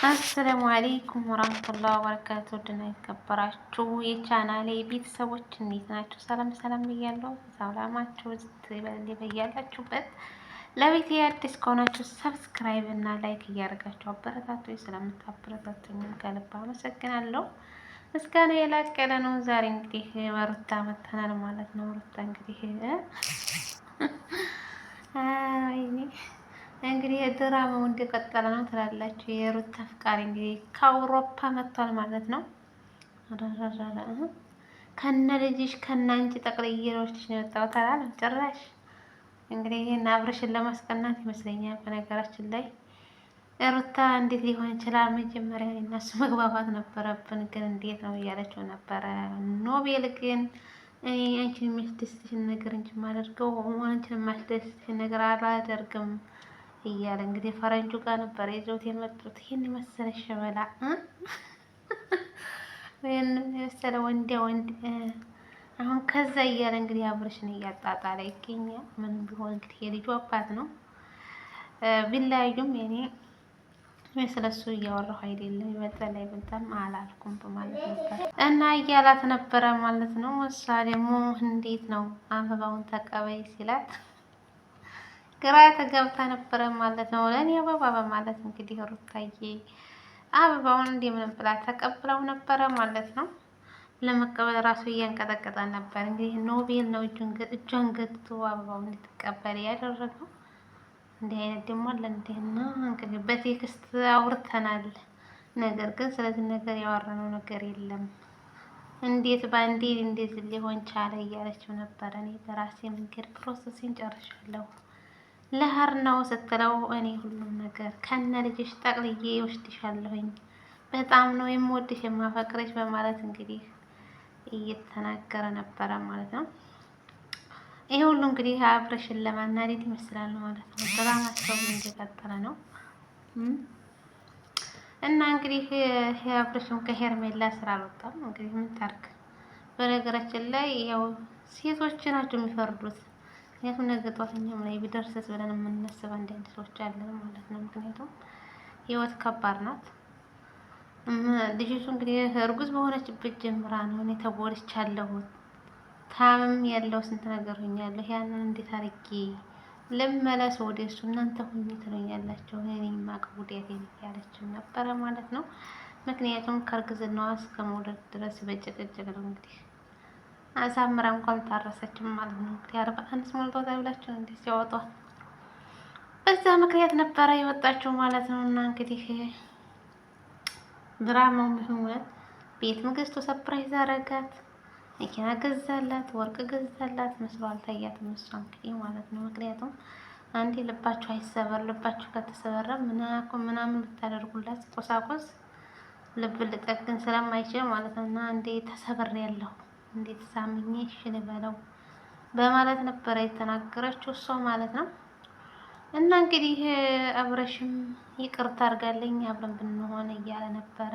አሰላሙ አለይኩም ወራህመቱላሂ ወበረካቱ። ድና የተከበራችሁ የቻናሌ ቤተሰቦች እንዴት ናችሁ? ሰላም ሰላም ብያለሁ። ሰላማችሁ ይበል በያላችሁበት። ለቤቴ አዲስ ከሆናችሁ ሰብስክራይብ እና ላይክ እያደረጋችሁ አበረታቱ። ስለምታበረታቱኝ ከልብ አመሰግናለሁ። ምስጋና የላቀለ ነው። ዛሬ እንግዲህ በሩታ መተናል ማለት ነው። ሩታ እንግዲህ እንግዲህ ድራማው እንደቀጠለ ነው ትላላችሁ። የሩታ አፍቃሪ እንግዲህ ከአውሮፓ መጥቷል ማለት ነው። ከነ ልጅሽ ከነ አንቺ ጠቅልዬ ልወስድሽ ነው የወጣሁት አላለም ጭራሽ። እንግዲህ ይሄን አብርሽን ለማስቀናት ይመስለኛል። በነገራችን ላይ ሩታ እንዴት ሊሆን ይችላል? መጀመሪያ እነሱ መግባባት ነበረብን፣ ግን እንዴት ነው እያለችው ነበረ። ኖቤል ግን አንቺን የሚያስደስትሽን ነገር እንጂ የማደርገው አንቺን የማያስደስትሽን ነገር አላደርግም እያለ እንግዲህ ፈረንጁ ጋር ነበር ይዘውት የመጡት። ይህን የመሰለ ሸበላ ወይም የመሰለ ወንዲያ ወንድ አሁን ከዛ እያለ እንግዲህ አብርሽን እያጣጣለ ይገኛል። ምንም ቢሆን እንግዲህ የልጁ አባት ነው። ቢለያዩም የኔ ስለሱ እያወራሁ አይደለም፣ ይበልጣል አይበልጣም አላልኩም በማለት ነበር እና እያላት ነበረ ማለት ነው። እሷ ደግሞ እንዴት ነው አበባውን ተቀበይ ሲላት ግራ ተገብታ ነበረ ማለት ነው። ለኔ አበባ በማለት እንግዲህ ሩታዬ አበባውን እንደምንም ብላ ተቀብለው ነበረ ማለት ነው። ለመቀበል ራሱ እያንቀጠቀጠ ነበር። እንግዲህ ኖቤል ነው እጇን ገትቶ አበባውን እንድትቀበል ያደረገው። እንዲህ አይነት ደግሞ አለ እንዴና እንግዲህ በቴክስት አውርተናል። ነገር ግን ስለዚህ ነገር ያወራነው ነገር የለም። እንዴት ባንዴ እንዴት ሊሆን ቻለ እያለችው ነበረ። እኔ በራሴ መንገድ ፕሮሰሴን ጨርሻለሁ ለሀር ነው ስትለው፣ እኔ ሁሉም ነገር ከነ ልጅሽ ጠቅልዬ ወስድሻለሁኝ፣ በጣም ነው የምወድሽ የማፈቅረሽ በማለት እንግዲህ እየተናገረ ነበረ ማለት ነው። ይሄ ሁሉ እንግዲህ አብርሽን ለማናደድ ይመስላል ማለት ነው። ድራማቸው እንደቀጠለ ነው እና እንግዲህ አብርሽም ከሄርሜላ ስራ አልወጣም። እንግዲህ ምን ታርክ? በነገራችን ላይ ያው ሴቶች ናቸው የሚፈርዱት። ምክንያቱም ነገ ጧት እኛም ላይ ቢደርስስ ብለን የምናስብ አንዳንድ ሰዎች አለን ማለት ነው። ምክንያቱም ህይወት ከባድ ናት። ልጅቱ እንግዲህ እርጉዝ በሆነችበት ጀምራ ነው እኔ ተጎድቻለሁ፣ ታምም ያለው ስንት ነገር ሆኛለሁ፣ ያንን እንዴት አድርጌ ልመለስ ወደ እሱ እናንተ ሁኚ ትለኛላችሁ፣ እኔ የማውቀው ጉዳቴን ያለችው ነበረ ማለት ነው። ምክንያቱም ከእርግዝናዋ እስከ መውለድ ድረስ በጭቅጭቅ ነው እንግዲህ አሳምራ እንኳን ታረሰችም ማለት ነው። እንግዲህ 41 ሞልቷታል ብላችሁ እንዴ ሲያወጧት በዛ ምክንያት ነበረ የወጣችው ማለት ነው። እና እንግዲህ ድራማው ቢሆን ቤት ምግስቱ ሰፕራይዝ አረጋት፣ መኪና ገዛላት፣ ወርቅ ገዛላት መስሎ አልታያትም እሷ እንግዲህ ማለት ነው። ምክንያቱም አንዴ ልባችሁ አይሰበር፣ ልባችሁ ከተሰበረ ምናምን ብታደርጉላት ቁሳቁስ ልብ ልጠግን ስለማይችል ማለት ነው። እና አንዴ ተሰበር ያለው እንዴት ሳምኜ እሺ ልበለው በማለት ነበረ የተናገረችው እሷ ማለት ነው። እና እንግዲህ አብረሽም ይቅርታ አድርጋለኝ አብረን ብንሆን እያለ ነበረ።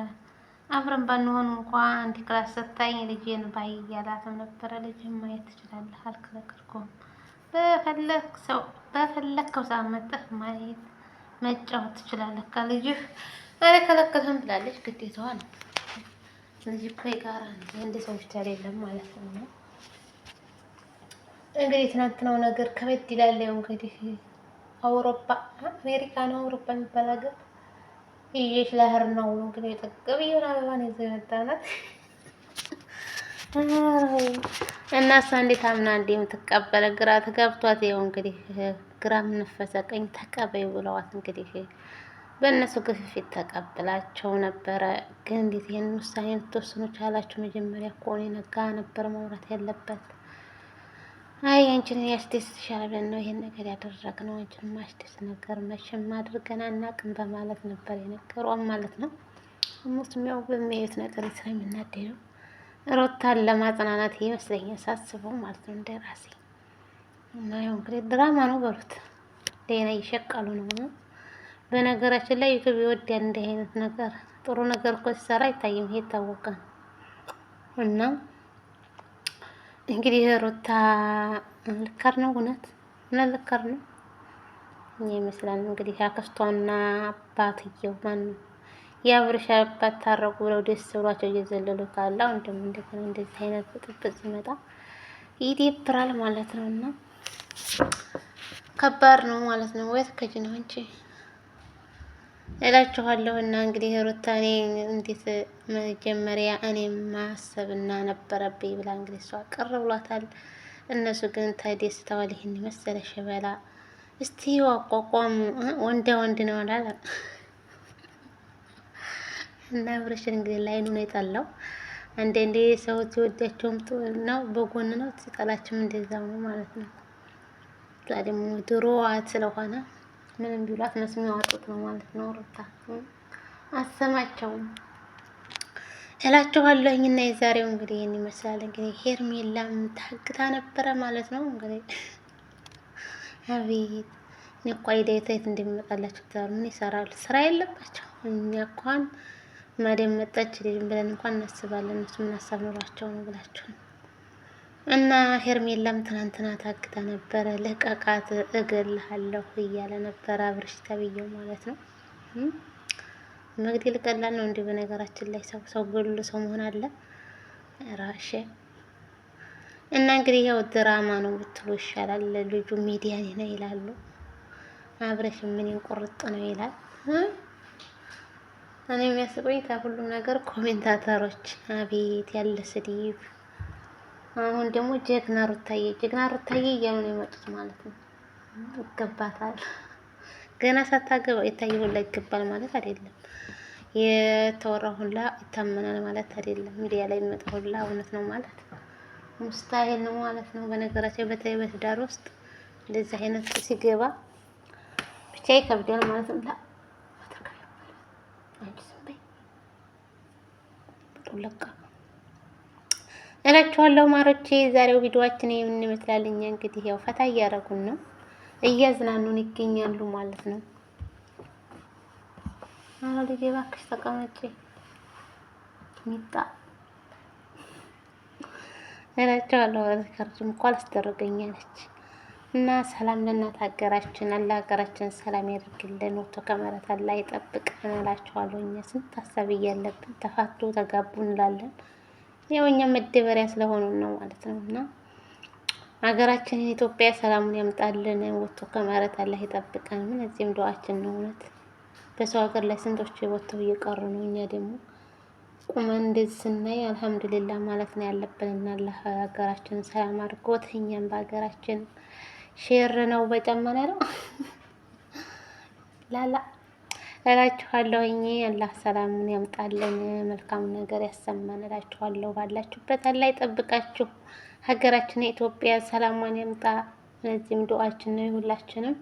አብረን ባንሆን እንኳን አንድ ክላስ ሰታኝ ልጄን ባይ እያላትም ነበረ። ልጅን ማየት ትችላለህ፣ አልከለከልኩም፣ በፈለግከው ሰዓት መጥተህ ማየት መጫወት ትችላለህ ከልጅህ አልከለከልህም ብላለች። ግዴታዋ ነው። ልጅ እኮ የጋራ ነው፣ የአንድ ሰው ብቻ አይደለም ማለት ነው። እንግዲህ ትናንትናው ነገር ከበድ ይላል። ያው እንግዲህ አውሮፓ አሜሪካ ነው አውሮፓ የሚባል ሀገር ይዤሽ ለህር ነው እንግዲህ የጠገብ ይሆን አበባን ይዘው የመጣናት እና እሷ እንዴት አምና እንዴ የምትቀበለ ግራ ተጋብቷት፣ ያው እንግዲህ ግራ ምንፈሰ ቀኝ ተቀበይ ብለዋት እንግዲህ በእነሱ ግፊት ተቀብላቸው ነበረ። ግን እንዴት ይሄን ውሳኔ ልትወስኑ ቻላችሁ? መጀመሪያ እኮ እኔ ነጋ ነበር ማውራት ያለበት። አይ አንቺን ያስደስትሻል ብለን ነው ይሄን ነገር ያደረግነው፣ አንቺን ማስደስት ነገር መቼም አድርገን አናውቅም በማለት ነበር የነገሯን ማለት ነው። እነሱም ያው በሚያዩት ነገር ስለሚናደዱ ሩታን ለማጽናናት ይመስለኛል ሳስበው ማለት ነው እንደራሴ። እና ያው እንግዲህ ድራማ ነው በሉት፣ ሌላ እየሸቀሉ ነው። በነገራችን ላይ ዩቲዩብ ይወዳል እንዲህ አይነት ነገር። ጥሩ ነገር እኮ ሲሰራ አይታይም፣ ይሄ ይታወቃል። እና እንግዲህ ሩታ ልከር ነው እውነት ልከር ነው ይመስላል። እንግዲህ አክስቷና አባትየው ማን የአብርሽ አባት ታረቁ ብለው ደስ ብሏቸው እየዘለሉ ካለ አሁን ደግሞ እንደገና እንደዚህ አይነት ብጥብጥ ሲመጣ ይደብራል ማለት ነው። እና ከባድ ነው ማለት ነው። ወይ ከጅ ነው እንጂ እላችኋለሁ። እና እንግዲህ ሩታኔ እንዴት መጀመሪያ እኔ ማሰብና ነበረብኝ ብላ እንግዲህ እሷ ቅር ብሏታል። እነሱ ግን ተደስተዋል። ይሄን መሰለ ሸበላ እስቲ አቋቋሙ ወንዳ ወንድ ነው አላለ እና አብርሽን እንግዲህ ላይኑ ነው የጠላው። አንዳንዴ ሰው ሲወዳቸውም ነው በጎን ነው፣ ሲጠላቸውም እንደዛው ነው ማለት ነው። ደግሞ ድሮዋት ስለሆነ ምንም ቢሏት መስሚያ ዋጡት ነው ማለት ነው። ሩታ አሰማቸውም እላችኋለሁኝ። እና የዛሬው እንግዲህ ይሄን ይመስላል። እንግዲህ ሄርሜላም ታግታ ነበረ ማለት ነው። እንግዲህ አቤት እኔ እኮ አይዲያ እንደሚመጣላቸው ታሩ ምን ይሰራሉ? ስራ የለባቸው። እኛ እንኳን ማደም መጣች ልጅ ብለን እንኳን እናስባለን። እነሱ ምን ሀሳብ ኖሯቸው ነው ብላችሁ ነው። እና ሄርሜላም ትናንትና ታግታ ነበረ። ለቀቃት እገልሃለሁ እያለ ነበረ አብርሽ ተብዬው ማለት ነው። መግደል ቀላል ነው እንዴ? በነገራችን ላይ ሰው ገሉ ሰው መሆን አለ ራሽ እና እንግዲህ ያው ድራማ ነው ብትሉ ይሻላል። ልጁ ሚዲያ ነው ይላሉ። አብርሽ ምን ይንቆርጥ ነው ይላል። እኔ የሚያስቆኝ ከሁሉም ነገር ኮሜንታተሮች አቤት ያለ ስድብ። አሁን ደግሞ ጀግና ሩታዬ እያሉ ነው የመጡት ማለት ነው። ይገባታል። ገና ሳታገባ የታየው ሁላ ይገባል ማለት አይደለም። የተወራው ሁላ ይታመናል ማለት አይደለም። ሚዲያ ላይ የሚመጣው ሁላ እውነት ነው ማለት ሙስታሂል ነው ማለት ነው። በነገራችን በተለይ በትዳር ውስጥ እንደዚህ አይነት ሲገባ ብቻ ይከብዳል ማለት ነው። ለቃ እላችኋለሁ ማሮቼ። ዛሬው ቪዲዮአችን ምን ይመስላል? እኛ እንግዲህ ያው ፈታ እያደረጉን ነው፣ እያዝናኑን ይገኛሉ ማለት ነው። አረ ልጄ እባክሽ ተቀመጪ ሚጣ እላችኋለሁ። ሪከርድም እኮ አላስደረገኛለች። እና ሰላም ለእናት ሀገራችን፣ አላህ ሀገራችን ሰላም ያደርግልን፣ ወጥቶ ከመረት አላህ ይጠብቀን እላችኋለሁ። እኛ ስንት ሀሳብ እያለብን ተፋቱ ተጋቡ እንላለን። ያው እኛ መደበሪያ ስለሆኑ ነው ማለት ነው። እና ሀገራችንን ኢትዮጵያ ሰላሙን ያምጣልን፣ ወጥቶ ከመረት አላህ ይጠብቀን። ምን እዚህም ዱዓችን ነው እውነት። በሰው ሀገር ላይ ስንቶች ወጥተው እየቀሩ ነው። እኛ ደግሞ ቁመን እንደዚህ ስናይ አልሐምዱሊላህ ማለት ነው ያለብን። እና አላህ ሀገራችንን ሰላም አድርጎት እኛም በሀገራችን ሼር ነው በጨመነ ነው ላላ እላችኋለሁኝ። አላህ ሰላሙን ያምጣልን፣ መልካም ነገር ያሰማን እላችኋለሁ። ባላችሁበት አላህ ይጠብቃችሁ። ሀገራችን ኢትዮጵያ ሰላሟን ያምጣ። እነዚህም ዱዓችን ነው ሁላችንም።